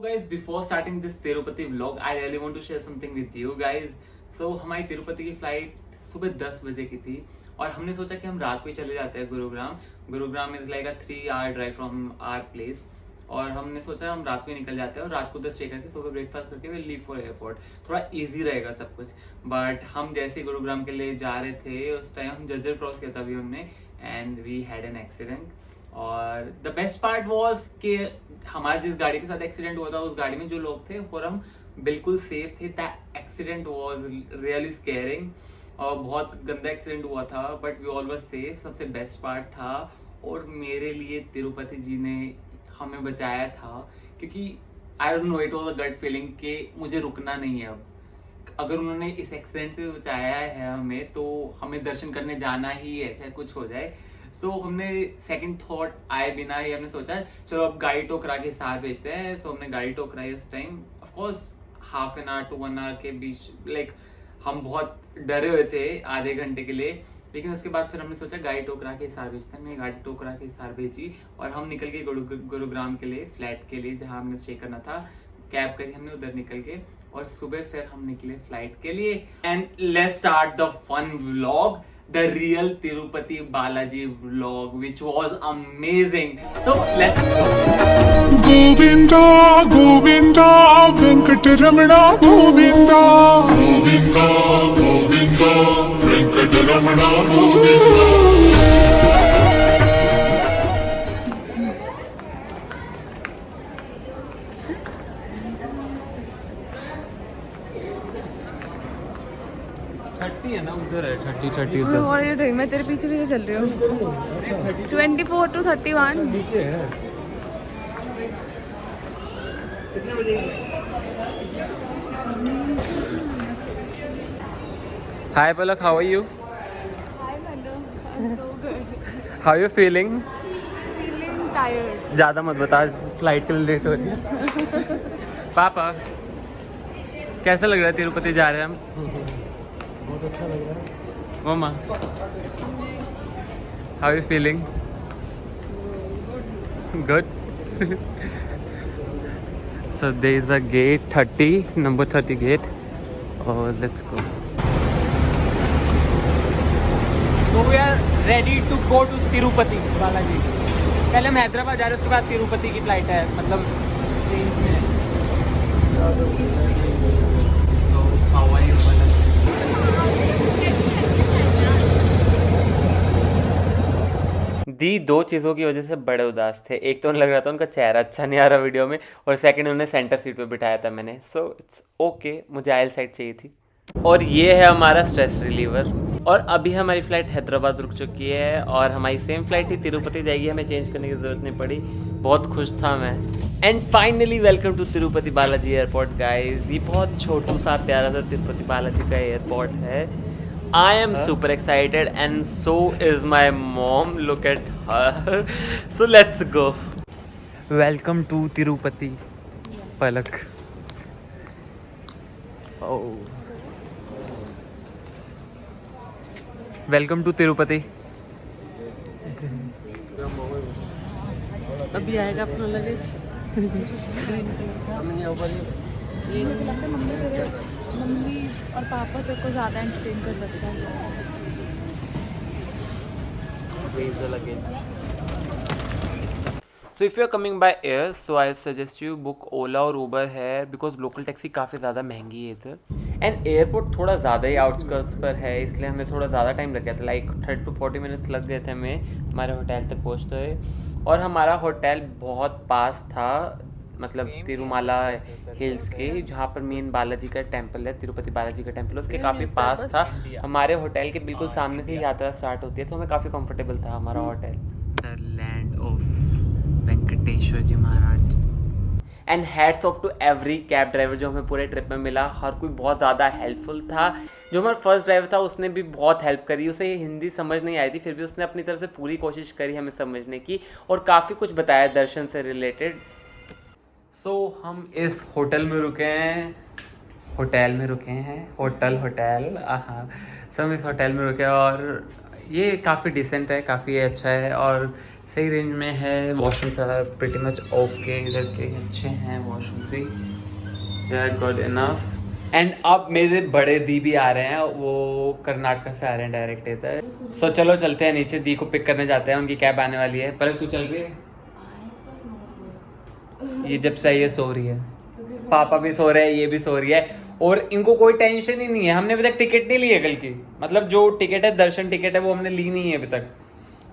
guys, before starting this Tirupati vlog, I really want to share something with you guys. So हमारी तिरुपति की flight सुबह 10 बजे की थी और हमने सोचा कि हम रात को ही चले जाते हैं Gurugram. Gurugram is like a 3 hour drive from our place. और हमने सोचा हम रात को ही निकल जाते हैं और रात को उधर स्टे करके सुबह ब्रेकफास्ट करके वे लीव फॉर एयरपोर्ट. थोड़ा इजी रहेगा सब कुछ. बट हम जैसे ही गुरुग्राम के लिए जा रहे थे उस टाइम हम जज्जर क्रॉस किया था अभी हमने, and we had an accident. और द बेस्ट पार्ट वॉज कि हमारे जिस गाड़ी के साथ एक्सीडेंट हुआ था उस गाड़ी में जो लोग थे और हम बिल्कुल सेफ थे. The accident was really scaring और बहुत गंदा एक्सीडेंट हुआ था, but we all were safe. सबसे बेस्ट पार्ट था और मेरे लिए तिरुपति जी ने हमें बचाया था, क्योंकि I don't know, it was a gut feeling कि मुझे रुकना नहीं है. अब अगर उन्होंने इस एक्सीडेंट से बचाया है हमें तो हमें दर्शन करने जाना ही है चाहे कुछ हो जाए. सो हमने सेकंड थॉट आए बिना ही हमने सोचा चलो अब गाड़ी टोकरा के हिसाब भेजते हैं. सो हमने गाड़ी टोकराई उस time. Of course half an hour to 1 hour के बीच लाइक हम बहुत डरे हुए थे आधे घंटे के लिए, लेकिन उसके बाद फिर हमने सोचा गाड़ी टोकरा के हिसाब भेजते हैं. हमने गाड़ी टोकरा के हिसाब भेजी और हम निकल गए गुरुग्राम के लिए, फ्लैट के लिए जहाँ हमने स्टे करना था. कैब करी हमने उधर निकल के और सुबह फिर हम निकले फ्लाइट के लिए. And let's start the fun vlog, the real Tirupati Balaji vlog, which was amazing. So let's go. Govinda Govinda Venkataramana Govinda Govinda Govinda Venkataramana Govinda. 30 है ना उधर है, 30 So what are you doing? मैं तेरे पीछे पीछे चल रही हूँ. 24 to 31. नीचे है. कितने बजे? Hi Palak, how are you? Hi Manu, I'm so good. How are you feeling? Feeling tired. ज्यादा मत बता, फ्लाइट के लिए लेट हो रही है. पापा कैसा लग रहा है तिरुपति जा रहे हैं हम? बहुत अच्छा लग रहा है. Mamma how are you feeling? Good. So there is a gate 30, number 30 gate. और let's go. So we are ready to go to Tirupati Balaji. पहले हम हैदराबाद जा रहे हैं, उसके बाद तिरुपति की फ्लाइट है, मतलब ट्रेन में. So how are you, Palak? दी दो चीज़ों की वजह से बड़े उदास थे. एक तो लग रहा था उनका चेहरा अच्छा नहीं आ रहा वीडियो में, और सेकंड उन्हें सेंटर सीट पे बिठाया था मैंने. सो इट्स ओके, मुझे आयल साइड चाहिए थी. और ये है हमारा स्ट्रेस रिलीवर. और अभी हमारी फ़्लाइट हैदराबाद रुक चुकी है और हमारी सेम फ्लाइट ही तिरुपति जाएगी. हमें चेंज करने की ज़रूरत नहीं पड़ी. बहुत खुश था मैं. And finally welcome to Tirupati Balaji airport guys. ये बहुत छोटू सा प्यारा सा तिरुपति बालाजी का एयरपोर्ट है. I am super excited and so is my mom. Look at her. So let's go. Welcome to Tirupati. Palak. Oh. Welcome to Tirupati. अभी आएगा अपना लगेज. मम्मी और पापा तेरे को ज़्यादा एंटरटेन कर सकता है. So if you are coming by air, so I suggest you book Ola और Uber है, because local टैक्सी काफ़ी ज़्यादा महंगी है इधर. एंड एयरपोर्ट थोड़ा ज़्यादा ही आउटस्कर्ट्स पर है, इसलिए हमें थोड़ा ज़्यादा टाइम लग गया था. लाइक 30 to 40 minutes लग गए थे हमें हमारे होटल तक पहुँचते हुए. और हमारा होटल बहुत पास था, मतलब तिरुमाला हिल्स के, जहाँ पर मेन बालाजी का टेम्पल है, तिरुपति बालाजी का टेम्पल, उसके काफ़ी पास था. हमारे होटल के बिल्कुल सामने से यात्रा स्टार्ट होती है, तो हमें काफ़ी कंफर्टेबल था हमारा hotel. The land of Venkateshwara ji Maharaj. And hats off to every cab driver जो हमें पूरे ट्रिप में मिला. हर कोई बहुत ज़्यादा हेल्पफुल था. जो हमारा फर्स्ट ड्राइवर था उसने भी बहुत हेल्प करी. उसे हिंदी समझ नहीं आई थी, फिर भी उसने अपनी तरफ से पूरी कोशिश करी हमें समझने की और काफ़ी कुछ बताया दर्शन से रिलेटेड. सो हम इस होटल में रुके हैं. होटल सो हम इस होटल में रुके और ये काफ़ी डिसेंट है, काफ़ी अच्छा है. और सही रेंज में है। Washrooms are pretty much okay, इधर के अच्छे हैं वॉशरूम भी, they are good enough. And अब मेरे बड़े दी भी आ रहे हैं, वो कर्नाटक से आ रहे हैं डायरेक्ट इधर। सो चलो चलते हैं नीचे, दी को पिक करने जाते हैं, उनकी कैब आने वाली है। पर तू चल रही है? ये जब से ये सो रही है, पापा भी सो रहे हैं, ये भी सो रही है, और इनको कोई टेंशन ही नहीं है। हमने अभी तक टिकट नहीं ली है कल की, मतलब जो टिकट है दर्शन टिकट है वो हमने ली नहीं है अभी तक,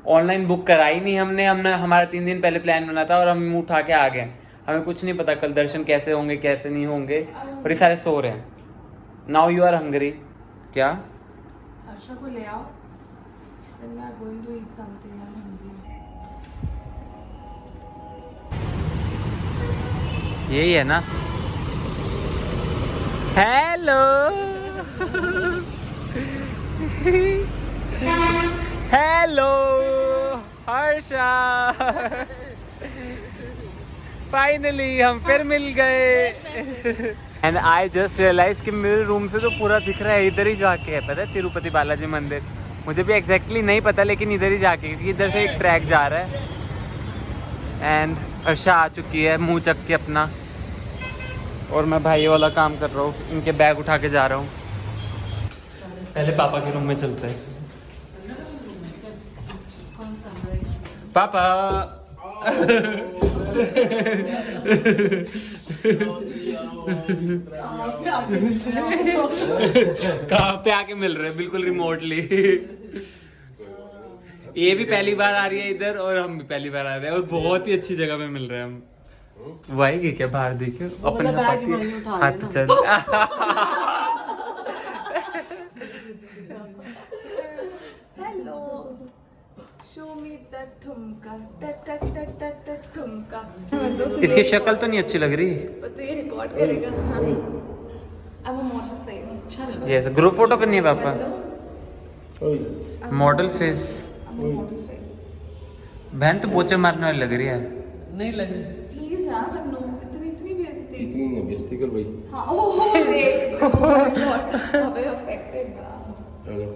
ऑनलाइन बुक कराई नहीं हमने हमारा 3 दिन पहले प्लान बना था और हम मुंह उठा के आ गए। हमें कुछ नहीं पता कल दर्शन कैसे होंगे कैसे नहीं होंगे, और ये सारे सो रहे हैं। Now you are hungry. क्या हर्षा को ले आओ, then we are going to eat something. I'm hungry. यही है ना? हेलो हेलो हर्षा, फाइनली हम फिर मिल गए। एंड आई जस्ट रियलाइज कि मेरे रूम से तो पूरा दिख रहा है, इधर ही जाके है, पता है, तिरुपति बालाजी मंदिर। मुझे भी एग्जैक्टली नहीं पता, लेकिन इधर ही जाके, क्योंकि इधर से एक ट्रैक जा रहा है। एंड हर्षा आ चुकी है मुंह चक के अपना, और मैं भाई वाला काम कर रहा हूँ, इनके बैग उठा के जा रहा हूँ। पहले पापा के रूम में चलते हैं। पापा कहाँ पे आके मिल रहे हैं, बिल्कुल रिमोटली। ये भी पहली बार आ रही है इधर, और हम भी पहली बार आ रहे हैं, और बहुत ही अच्छी जगह पे मिल रहे हैं हम। वो आएगी क्या बाहर, देखियो अपने हाथ चल। Hello. Show me that ठुमका, ठुमका। इसकी शक्ल तो नहीं अच्छी लग रही। पर तो ये रिकॉर्ड करेगा। I'm a model face. चलो। यस, ग्रुप फोटो करनी है पापा। Model face. I'm a model face. बहन तो पोचे मारने वाली लग रही है। नहीं लगी। Please यार, मन्नू, इतनी बेइज्जती। इतनी नहीं बेइज्जती कर भाई। हाँ, ओह रे, oh my God, अबे affected ना। हेलो।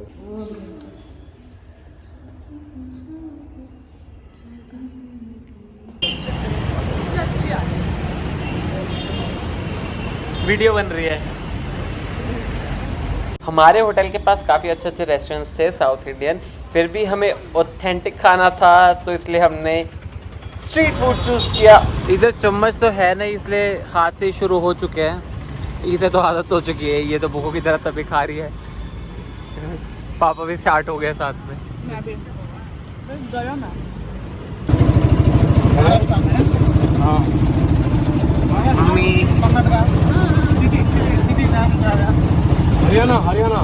वीडियो बन रही है। हमारे होटल के पास काफ़ी अच्छे अच्छे रेस्टोरेंट्स थे साउथ इंडियन, फिर भी हमें ऑथेंटिक खाना था, तो इसलिए हमने स्ट्रीट फूड चूज़ किया। इधर चम्मच तो है नहीं, इसलिए हाथ से ही शुरू हो चुके हैं। इसे तो आदत हो चुकी है, ये तो भूखों की तरह तभी खा रही है। पापा भी स्टार्ट हो गए साथ में। मम्मी हरियाणा हरियाणा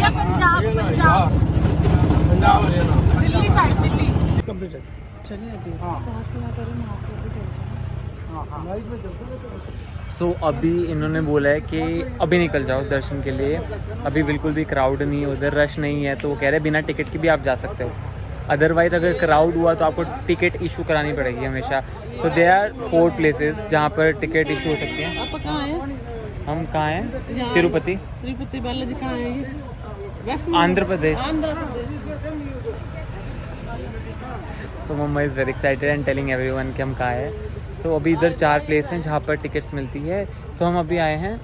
पंजाब पंजाब हरियाणा। दिल्ली साइड, दिल्ली। सो अभी इन्होंने बोला है कि अभी निकल जाओ दर्शन के लिए, अभी बिल्कुल भी क्राउड नहीं है उधर, रश नहीं है, तो वो कह रहे बिना टिकट के भी आप जा सकते हो। अदरवाइज अगर क्राउड हुआ तो आपको टिकट इशू करानी पड़ेगी हमेशा। सो दे आर 4 प्लेसेस जहाँ पर टिकट इशू हो सकती है। आप कहाँ हैं? हम कहाँ हैं? तिरुपति। तिरुपति बालाजी कहाँ है ये? वेस्ट में? Andhra Pradesh. Andhra Pradesh. So mamma is very excited and telling everyone कि हम कहाँ हैं। सो अभी इधर 4 प्लेस हैं जहाँ पर टिकट्स मिलती है। सो हम अभी आए हैं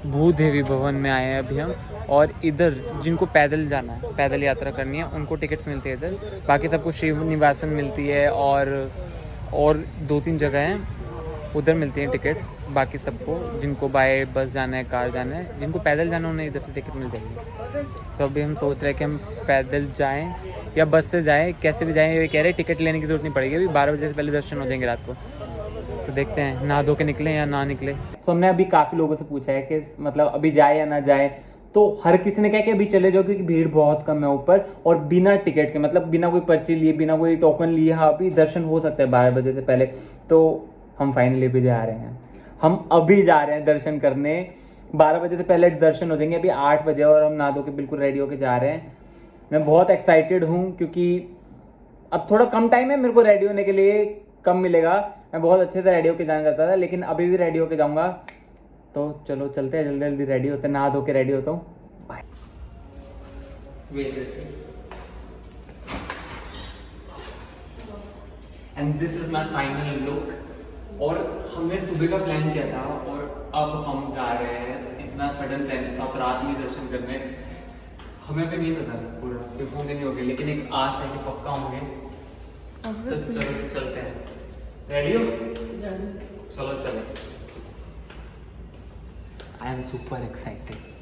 भूदेवी भवन में आए हैं अभी हम। और इधर जिनको पैदल जाना है, पैदल यात्रा करनी है, उनको टिकट्स मिलती है इधर। बाकी सबको श्रीनिवासन मिलती है, और 2-3 जगह हैं उधर मिलती हैं टिकट्स। बाकी सबको जिनको बाय बस जाना है, कार जाना है, जिनको पैदल जाना है, उन्हें इधर से टिकट मिल जाएगी। तो अभी हम सोच रहे हैं कि हम पैदल जाएं या बस से जाएं, कैसे भी जाएं। ये कह रहे टिकट लेने की ज़रूरत नहीं पड़ेगी, अभी 12 बजे से पहले दर्शन हो जाएंगे रात को। तो देखते हैं नहा धो के निकले या ना निकले। तो हमने अभी काफ़ी लोगों से पूछा है कि मतलब अभी जाए या ना जाए, तो हर किसी ने कहा कि अभी चले जाओ क्योंकि भीड़ बहुत कम है ऊपर, और बिना टिकट के, मतलब बिना कोई पर्ची लिए, बिना कोई टोकन लिए, हाँ अभी दर्शन हो सकता है 12 बजे से पहले। तो हम फाइनली भी जा रहे हैं, हम अभी जा रहे हैं दर्शन करने। 12 बजे से पहले दर्शन हो जाएंगे, अभी 8 बजे, और हम नहा धो के बिल्कुल रेडी होके जा रहे हैं। मैं बहुत एक्साइटेड हूँ क्योंकि अब थोड़ा कम टाइम है मेरे को रेडी होने के लिए, कम मिलेगा। मैं बहुत अच्छे से रेडी होके जाना चाहता था, लेकिन अभी भी रेडी होके जाऊँगा। तो चलो चलते हैं, जल्दी जल्दी रेडी होते हैं, नहा धो के रेडी होता हूँ। Bye. And this is my final look. और हमने सुबह का प्लान किया था और अब हम जा रहे हैं इतना सडन प्लान के साथ रात में दर्शन करने। हमें अभी नहीं पता पूरा कि होंगे नहीं होंगे, लेकिन एक आस है कि पक्का होंगे। तो चलो चलते हैं। रेडी हो? चलो चलो। I am super excited.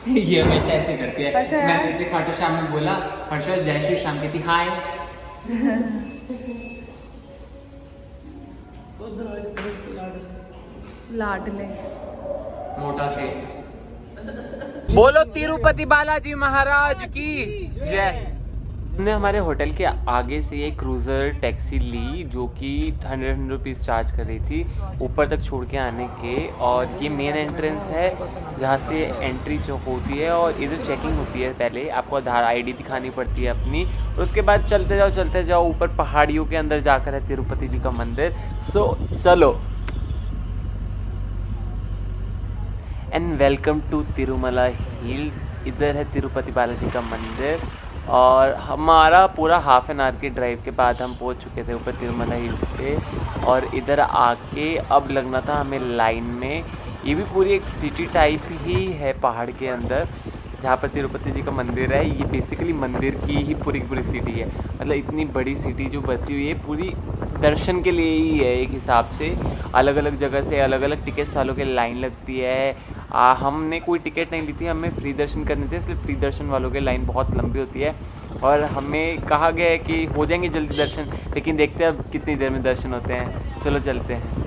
ये हमेशा ऐसे करती है। अच्छा यार। मैंने इसे खाटू श्याम में बोला, हर्षा जय श्री श्याम कहती हाय। लाडले मोटा सेठ। बोलो तिरुपति बालाजी महाराज की जय। हमने हमारे होटल के आगे से एक क्रूज़र टैक्सी ली जो कि 100 रुपीज़ चार्ज कर रही थी ऊपर तक छोड़ के आने के। और ये मेन एंट्रेंस है जहाँ से एंट्री जो होती है और इधर चेकिंग होती है। पहले आपको आधार ID दिखानी पड़ती है अपनी, और उसके बाद चलते जाओ ऊपर पहाड़ियों के अंदर जाकर है तिरुपति जी का मंदिर। सो चलो। And welcome to Tirumala hills. इधर है तिरुपति बालाजी का मंदिर और हमारा पूरा हाफ एन आवर के ड्राइव के बाद हम पहुंच चुके थे ऊपर तिरुमला हिल्स पे। और इधर आके अब लगना था हमें लाइन में। ये भी पूरी एक सिटी टाइप ही है पहाड़ के अंदर जहाँ पर तिरुपति जी का मंदिर है। ये बेसिकली मंदिर की ही पूरी सिटी है। मतलब इतनी बड़ी सिटी जो बसी हुई है पूरी दर्शन के लिए ही है। एक हिसाब से अलग अलग जगह से अलग अलग टिकट वालों के लाइन लगती है। हमने कोई टिकट नहीं ली थी, हमें फ्री दर्शन करने थे, इसलिए फ्री दर्शन वालों की लाइन बहुत लंबी होती है। और हमें कहा गया है कि हो जाएंगे जल्दी दर्शन, लेकिन देखते हैं अब कितनी देर में दर्शन होते हैं। चलो चलते हैं।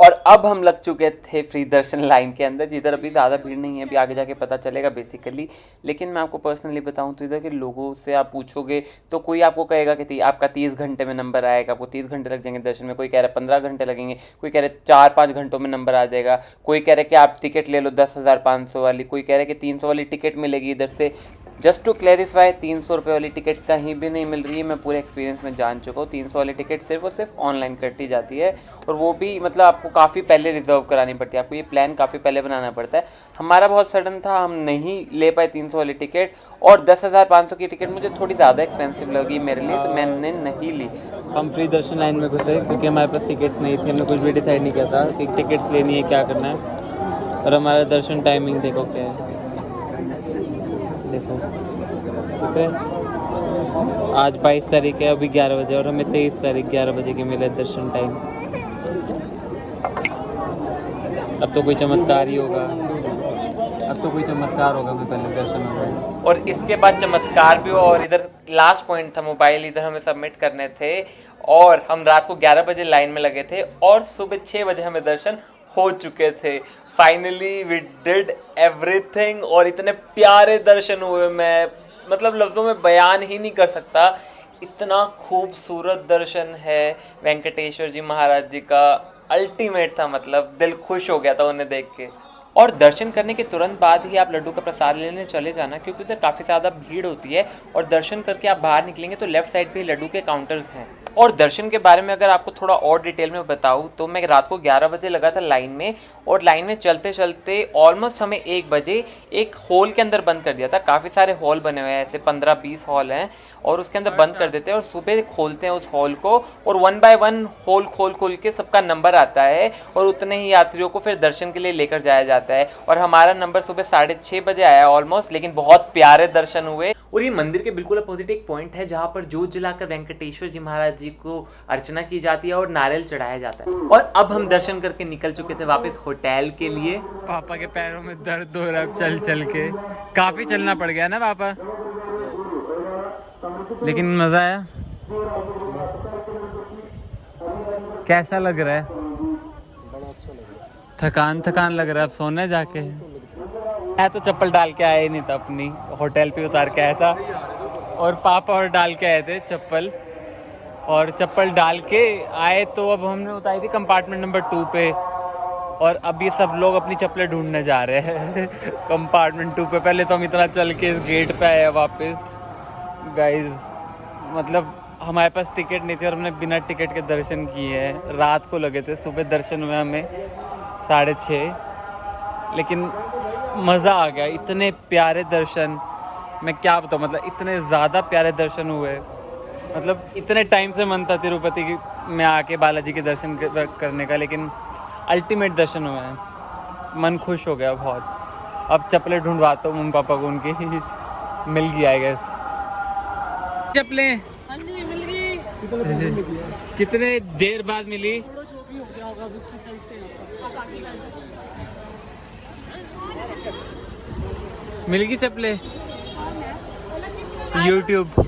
और अब हम लग चुके थे फ्री दर्शन लाइन के अंदर, जिधर अभी ज़्यादा भीड़ नहीं है, अभी आगे जाके पता चलेगा बेसिकली। लेकिन मैं आपको पर्सनली बताऊं तो इधर के लोगों से आप पूछोगे तो कोई आपको कहेगा कि आपका 30 घंटे में नंबर आएगा, आपको 30 घंटे लग जाएंगे दर्शन में। कोई कह रहा है 15 घंटे लगेंगे, कोई कह रहे 4-5 घंटों में नंबर आ जाएगा, कोई कह रहे कि आप टिकट ले लो 10,500 वाली, कोई कह रहे कि 300 वाली टिकट मिलेगी इधर से। जस्ट टू क्लैरिफाई, 300 रुपये वाली टिकट कहीं भी नहीं मिल रही है। मैं पूरे एक्सपीरियंस में जान चुका हूँ। 300 वाली टिकट सिर्फ और सिर्फ ऑनलाइन कटी जाती है, और वो भी मतलब आपको काफ़ी पहले रिजर्व करानी पड़ती है। आपको ये प्लान काफ़ी पहले बनाना पड़ता है। हमारा बहुत सडन था, हम नहीं ले पाए 300 वाली टिकट, और 10,500 की टिकट मुझे थोड़ी ज़्यादा एक्सपेंसिव लगी मेरे लिए, तो मैंने नहीं ली। हम फ्री दर्शन लाइन में घुसे क्योंकि हमारे पास टिकट्स नहीं थी। हमने कुछ भी डिसाइड नहीं किया था कि टिकट्स लेनी है, क्या करना है। और हमारा दर्शन टाइमिंग देखो क्या है, देखो ठीक है। आज 22 तारीख है, अभी 11 बजे, और हमें 23 तारीख 11 बजे के मिले दर्शन टाइम। अब तो कोई चमत्कार ही होगा, अब तो कोई चमत्कार होगा, मैं पहले दर्शन हो गए और इसके बाद चमत्कार भी हुआ। और इधर लास्ट पॉइंट था, मोबाइल इधर हमें सबमिट करने थे, और हम रात को 11 बजे लाइन में लगे थे और सुबह 6 बजे हमें दर्शन हो चुके थे। फाइनली वी डिड एवरीथिंग, और इतने प्यारे दर्शन हुए, मैं मतलब लफ्ज़ों में बयान ही नहीं कर सकता। इतना खूबसूरत दर्शन है वेंकटेश्वर जी महाराज जी का, अल्टीमेट था। मतलब दिल खुश हो गया था उन्हें देख के। और दर्शन करने के तुरंत बाद ही आप लड्डू का प्रसाद लेने चले जाना, क्योंकि उधर काफ़ी ज़्यादा भीड़ होती है। और दर्शन करके आप बाहर निकलेंगे तो लेफ्ट साइड पे लड्डू के काउंटर्स हैं। और दर्शन के बारे में अगर आपको थोड़ा और डिटेल में बताऊँ तो मैं रात को 11 बजे लगा था लाइन में, और लाइन में चलते चलते ऑलमोस्ट हमें 1 बजे एक हॉल के अंदर बंद कर दिया था। काफ़ी सारे हॉल बने हुए हैं, ऐसे 15-20 हॉल हैं, और उसके अंदर बंद कर देते हैं और सुबह खोलते हैं उस हॉल को, और 1 बाय 1 हॉल खोल के सबका नंबर आता है, और उतने ही यात्रियों को फिर दर्शन के लिए लेकर जाया जाता है। और हमारा नंबर सुबह 6:30 बजे आया ऑलमोस्ट, लेकिन बहुत प्यारे दर्शन हुए। और ये मंदिर के बिल्कुल अपोजिट एक पॉइंट है जहाँ पर जोत जलाकर वेंकटेश्वर जी महाराज जी को अर्चना की जाती है और नारियल चढ़ाया जाता है। और अब हम दर्शन करके निकल चुके थे वापस होटल के लिए। पापा के पैरों में दर्द हो रहा है चल चल के, काफी चलना पड़ गया ना पापा, लेकिन मजा आया। कैसा लग रहा है? थकान लग रहा है, अब सोने जाके। मैं तो चप्पल डाल के आया ही नहीं था, अपनी होटल पे उतार के आया था, और पापा और डाल के आए थे चप्पल, और चप्पल डाल के आए तो अब हमने उतारी थी कंपार्टमेंट नंबर 2 पे, और अब ये सब लोग अपनी चप्पलें ढूंढने जा रहे हैं कंपार्टमेंट 2 पे। पहले तो हम इतना चल के इस गेट पे आए वापस। गाइज मतलब हमारे पास टिकट नहीं थी और हमने बिना टिकट के दर्शन किए हैं। रात को लगे थे, सुबह दर्शन हुए हमें 6:30, लेकिन मज़ा आ गया, इतने प्यारे दर्शन, मैं क्या बताऊँ, मतलब इतने ज़्यादा प्यारे दर्शन हुए, मतलब इतने टाइम से मन था तिरुपति की में आके बालाजी के दर्शन करने का, लेकिन अल्टीमेट दर्शन हुए हैं, मन खुश हो गया बहुत। अब चप्पलें ढूंढवाता हूँ मम्मी पापा को, उनकी मिल गई आई गेस चप्पलें। हाँ जी मिल गई। कितने देर बाद मिली? थोड़ा जो भी हो गया होगा अब इसमें चलते हैं। मिल गई चप्पलें? यूट्यूब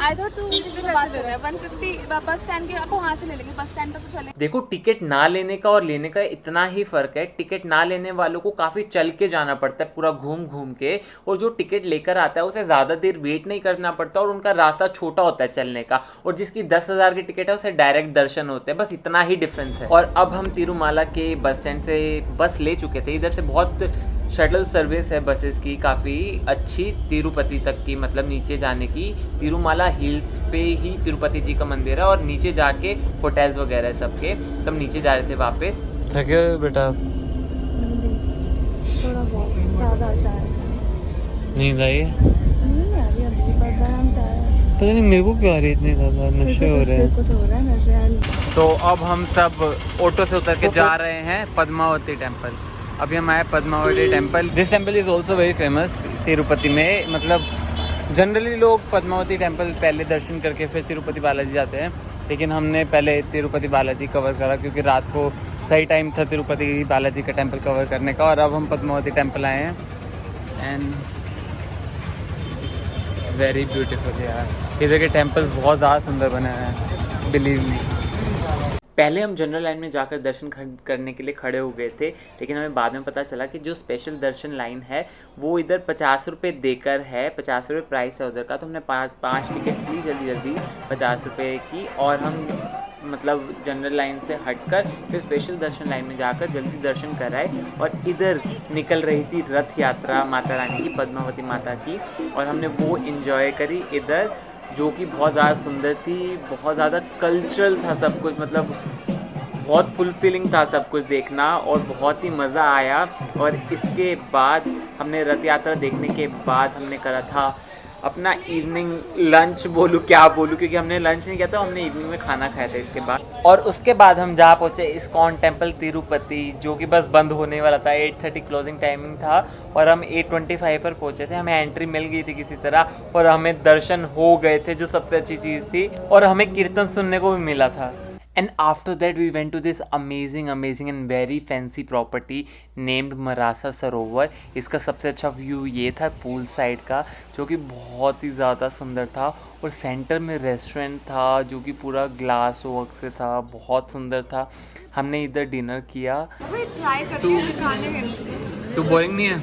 आई थॉट तू किसी बात कर रहा है 150 बस स्टैंड के, अब वहाँ से ले लेंगे, बस स्टैंड तक तो चले। देखो, टिकट ना लेने का और लेने का इतना ही फर्क है। टिकट ना लेने वालों को काफी चल के जाना पड़ता है, पूरा घूम घूम के, और जो टिकट लेकर आता है उसे ज्यादा देर वेट नहीं करना पड़ता, और उनका रास्ता छोटा होता है चलने का, और जिसकी 10,000 की टिकट है उसे डायरेक्ट दर्शन होते हैं, बस इतना ही डिफरेंस है। और अब हम तिरुमाला के बस स्टैंड से बस ले चुके थे, इधर से बहुत शटल सर्विस है बसेस की काफ़ी अच्छी तिरुपति तक की, मतलब नीचे जाने की। तिरुमाला हिल्स पे ही तिरुपति जी का मंदिर है, और नीचे जाके होटल्स वगैरह है सबके। तब नीचे जा रहे थे वापस। थके हो बेटा? थोड़ा बहुत ज़्यादा शायद नींद आई है? नहीं आ रही अभी, पता नहीं मेरे को क्यों आ रही है, इतनी ज़्यादा नशे हो रहे हैं। कुछ हो रहा है नशे। तो अब हम सब ऑटो से उतर के जा रहे हैं पद्मावती टेम्पल। अभी हम आए Padmavati temple. This temple is also very famous Tirupati में, मतलब जनरली लोग पद्मावती टेम्पल पहले दर्शन करके फिर तिरुपति बालाजी जाते हैं, लेकिन हमने पहले तिरुपति बालाजी कवर करा क्योंकि रात को सही टाइम था तिरुपति बालाजी का टेम्पल कवर करने का। और अब हम पद्मावती टेम्पल आए हैं, एंड वेरी ब्यूटीफुल यार। इधर के टेम्पल्स बहुत ज़्यादा सुंदर बने हैं, बिलीव मी। पहले हम जनरल लाइन में जाकर दर्शन करने के लिए खड़े हो गए थे, लेकिन हमें बाद में पता चला कि जो स्पेशल दर्शन लाइन है वो इधर 50 रुपये देकर है, 50 रुपये प्राइस है उधर का। तो हमने पाँच टिकट्स ली जल्दी 50 रुपये की, और हम मतलब जनरल लाइन से हटकर फिर स्पेशल दर्शन लाइन में जाकर जल्दी दर्शन कराए। और इधर निकल रही थी रथ यात्रा माता रानी की, पद्मावती माता की, और हमने वो इन्जॉय करी इधर, जो कि बहुत ज़्यादा सुंदर थी, बहुत ज़्यादा कल्चरल था सब कुछ, मतलब बहुत फुलफिलिंग था सब कुछ देखना, और बहुत ही मज़ा आया। और इसके बाद हमने रथ यात्रा देखने के बाद हमने करा था अपना इवनिंग लंच, बोलूँ क्या बोलूँ, क्योंकि हमने लंच नहीं किया था, हमने इवनिंग में खाना खाया था इसके बाद। और उसके बाद हम जा पहुँचे इस्कॉन टेम्पल तिरुपति, जो कि बस बंद होने वाला था, 8:30 क्लोजिंग टाइमिंग था, और हम 8:25 पर पहुँचे थे। हमें एंट्री मिल गई थी किसी तरह, और हमें दर्शन हो गए थे, जो सबसे अच्छी चीज़ थी, और हमें कीर्तन सुनने को भी मिला था। And after that we went to this amazing and very fancy property named Marasa सरोवर। इसका सबसे अच्छा व्यू ये था पूल साइड का, जो कि बहुत ही ज़्यादा सुंदर था, और सेंटर में रेस्टोरेंट था जो कि पूरा ग्लास वर्क से था, बहुत सुंदर था। हमने इधर डिनर किया। ट्राई करती हूँ दिखाने में। तू बोरिंग नहीं है?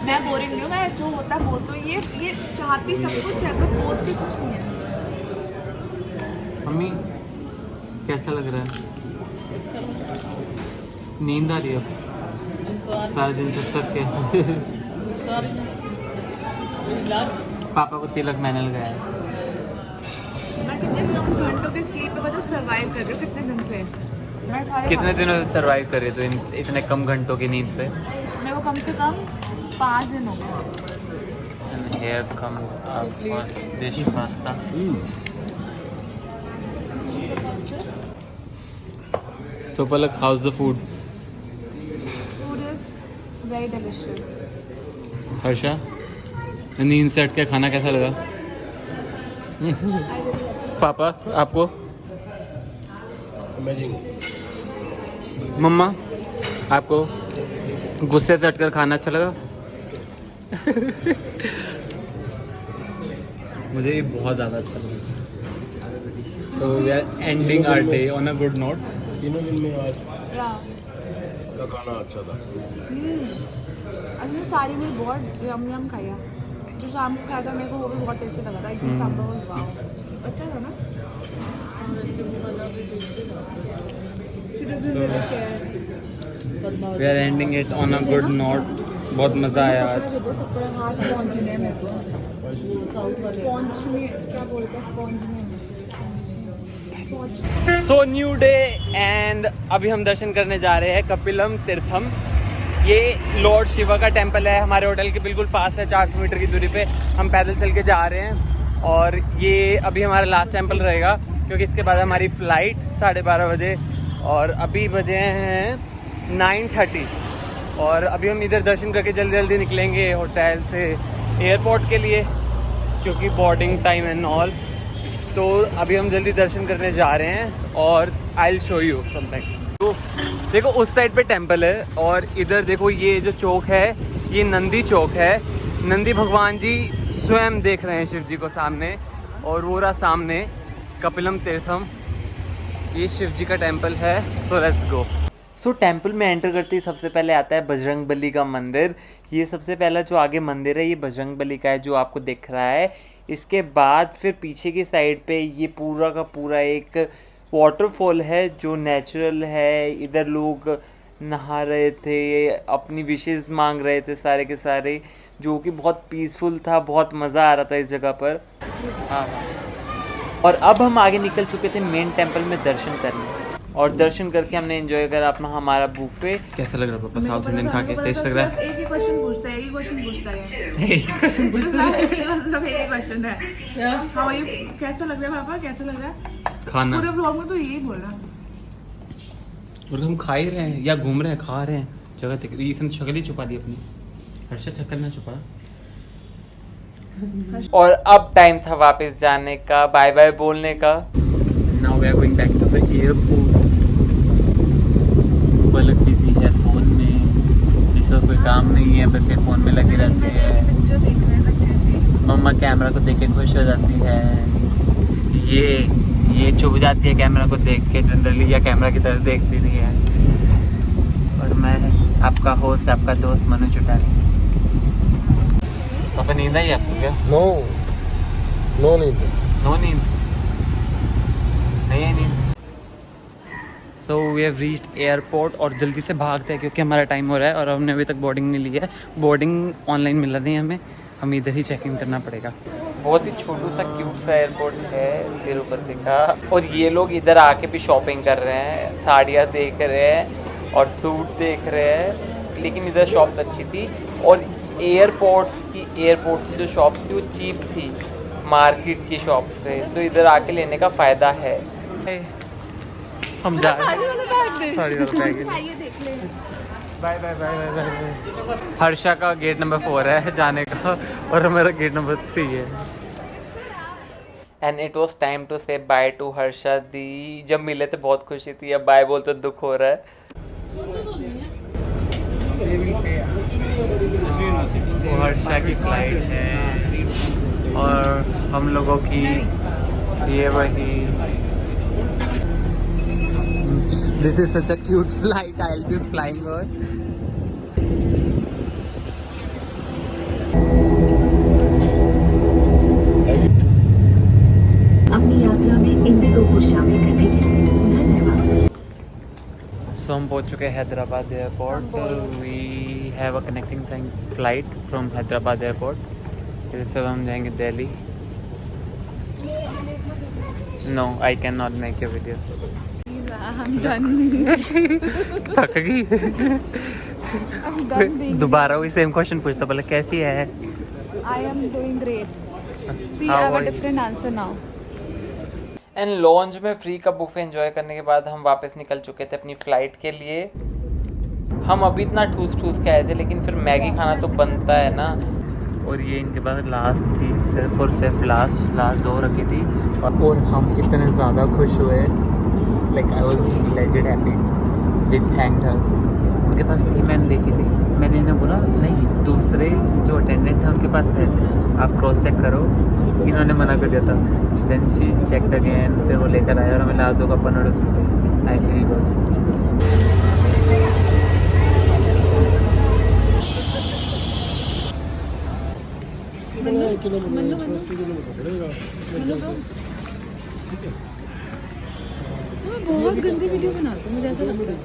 मैं बोरिंग नहीं हूँ, मैं जो होता है बोलती हूँ। ये चाहती सब कुछ है पर बोलती कुछ नहीं है। मम्मी कैसा लग रहा है? नींद आ रही है सारे दिन तक के? पापा को तिलक मैंने लगाया है। मैं कितने घंटों की स्लीप पे वजह सर्वाइव कर रही हूँ कितने दिन से। मैं कितने दिनों से सर्वाइव कर रही है तो इतने कम घंटों की नींद पे? मेरे को कम से कम 5 दिन हो गए। And here comes our first dish, pasta. So Palak, how's the food? Food is very delicious. Harsha, नींद से हट के खाना कैसा लगा? पापा आपको? अमेजिंग। मम्मा आपको गुस्से से हटकर खाना अच्छा लगा? मुझे ये बहुत ज़्यादा अच्छा लगा। So we are ending our day on a good note. तीनों दिन में आज Yeah. का खाना अच्छा था। हमने सारी में बहुत यम खाया। जो शाम को खाया था मेरे को वो भी बहुत टेस्टी लगा था। एकदम सांभर वाज वाओ। अच्छा था ना? We are ending it on a good note. बहुत मज़ा आया आज। हाथ पहुंचने में पहुंचने क्या बोलते हैं पहुंचने में। सो न्यू डे, एंड अभी हम दर्शन करने जा रहे हैं कपिलम तीर्थम। ये लॉर्ड शिवा का टेम्पल है, हमारे होटल के बिल्कुल पास है, 400 मीटर की दूरी पे। हम पैदल चल के जा रहे हैं और ये अभी हमारा लास्ट टेम्पल रहेगा, क्योंकि इसके बाद हमारी फ़्लाइट 12:30 बजे, और अभी बजे हैं 9:30, और अभी हम इधर दर्शन करके जल्दी जल्दी निकलेंगे होटल से एयरपोर्ट के लिए, क्योंकि बोर्डिंग टाइम एंड ऑल। तो अभी हम जल्दी दर्शन करने जा रहे हैं और I will show you something. तो देखो उस साइड पे टेम्पल है, और इधर देखो ये जो चौक है ये नंदी चौक है। नंदी भगवान जी स्वयं देख रहे हैं शिव जी को सामने, और वो रहा सामने कपिलम तीर्थम, ये शिव जी का टेम्पल है। So let's go. So temple में एंटर करते ही सबसे पहले आता है बजरंगबली का मंदिर। ये सबसे पहला जो आगे मंदिर है ये बजरंगबली का है, जो आपको दिख रहा है। इसके बाद फिर पीछे की साइड पे ये पूरा का पूरा एक वाटरफॉल है जो नेचुरल है। इधर लोग नहा रहे थे, अपनी विशेस मांग रहे थे सारे के सारे, जो कि बहुत पीसफुल था, बहुत मज़ा आ रहा था इस जगह पर। हाँ, और अब हम आगे निकल चुके थे मेन टेम्पल में दर्शन करने, और दर्शन करके हमने एंजॉय करा अपना हमारा बुफे। कैसा लग रहा है पापा साउथ इंडियन खा के? टेस्ट लग रहा है? एक ही क्वेश्चन पूछता है, एक ही क्वेश्चन पूछता है। एक क्वेश्चन पूछता है, सिर्फ एक ही क्वेश्चन है। हाँ, ये कैसा लग रहा है पापा, कैसा लग रहा है? खाना। पूरे व्लॉग में तो यही बोला। और हम खा ही रहे हैं या घूम रहे हैं, खा रहे हैं जगह तक। इसने शक्ल ही छुपा दी अपनी, हर्षा शक्ल ना छुपा। और अब टाइम था वापस जाने का, बाय बाय बोलने का। Now we are going back to the airport. Palak busy है फोन में, जिसका कोई काम नहीं है, बस ये फोन में लगी रहती है। पिक्चर देख रहे हैं अच्छे से। मम्मा कैमरा को देख के खुश हो जाती है, ये चुप जाती है कैमरा को देख के जनरली, या कैमरा की तरफ देखती नहीं है। और मैं आपका होस्ट, आपका दोस्त मनु चुटानी। पापा नींद आई आपको क्या? नो नींद। नो नींद नहीं है नींद। So we have reached airport, और जल्दी से भागते हैं क्योंकि हमारा टाइम हो रहा है, और हमने अभी तक बोर्डिंग नहीं लिया है। बोर्डिंग ऑनलाइन मिला नहीं हमें इधर ही चेक इन करना पड़ेगा। बहुत ही छोटू सा क्यूट सा एयरपोर्ट है तिरुपति का, और ये लोग इधर आके भी शॉपिंग कर रहे हैं, साड़ियाँ देख रहे हैं और सूट देख रहे हैं। लेकिन इधर शॉप्स अच्छी थी, और एयरपोर्ट की जो शॉप्स थी वो चीप थी मार्केट की शॉप से, तो इधर आके लेने का फ़ायदा है। हम जा रहे हैं साड़ी वाला बैग। आइए देख ले। Bye bye bye bye bye. Harsha का गेट नंबर 4 है जाने का, और हमारा गेट नंबर 3 है। And it was time to say bye to Harsha di. जब मिले थे बहुत खुशी थी, अब बाय बोलते दुख हो रहा है। वो हर्षा की फ्लाइट है, और हम लोगों की ये वही। This is such a cute flight. I'll be flying on. अपनी यात्रा में इंडिगो को शामिल करने के लिए धन्यवाद। So हम पहुंच चुके हैं Hyderabad airport. We have a connecting flight from Hyderabad airport. फिर से हम जाएंगे Delhi. No, I cannot make a video. I'm done. थक गई। I'm done being. दोबारा वही सेम क्वेश्चन पूछता, बोले कैसी है? I am doing great. See, How I have are a you? different answer now. And launch में फ्री का बुफे एंजॉय करने के बाद हम वापस निकल चुके थे अपनी फ़्लाइट के लिए। हम अभी इतना ठूस के आए थे, लेकिन फिर मैगी खाना तो बनता है ना। और ये इनके पास लास्ट थी, सिर्फ और सिर्फ लास्ट 2 रखी थी, और हम इतने ज़्यादा खुश हुए। Like I was legend happy with thanked her. उनके पास थी, मैंने देखी थी, मैंने इन्हें बोला नहीं, दूसरे जो अटेंडेंट है उनके पास है, आप क्रॉस चेक करो। इन्होंने मना कर दिया था। देन शी चेकड अगेन, फिर वो लेकर आया और हमें ला 2 कप नूडल्स मिले। I feel good. बहुत गंदी वीडियो बनाते हो, मुझे ऐसा लगता है।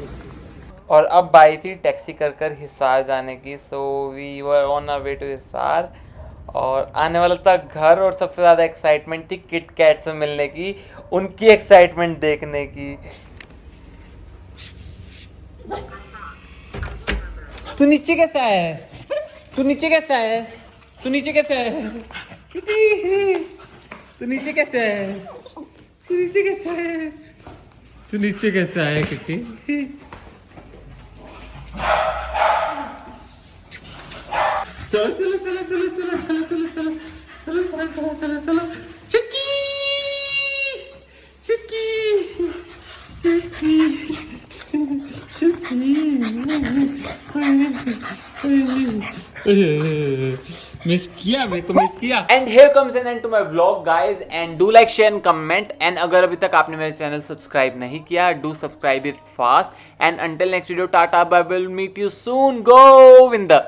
और अब बाई थी टैक्सी कर हिसार जाने की। So we were on our way to Hisar, और आने वाला था घर। और सबसे ज़्यादा एक्साइटमेंट थी किट कैट से मिलने की, उनकी एक्साइटमेंट देखने की। तू नीचे कैसा है? तू नीचे कैसा है? तू नीचे कैसा है? किटी तू नीचे कैसा है? तू नीचे कैसा है? तू नीचे कैसा है किटी? चलो चलो चलो चलो चलो चलो चलो चलो चलो चलो चलो चलो चलो चुटकी चुटकी चुटकी मिस किया मैं तो मिस किया. And here comes an end to my vlog guys and do like share and comment एंड अगर अभी तक आपने मेरे चैनल सब्सक्राइब नहीं किया do subscribe it fast and until next video tata bye bye, will meet you soon. Govinda.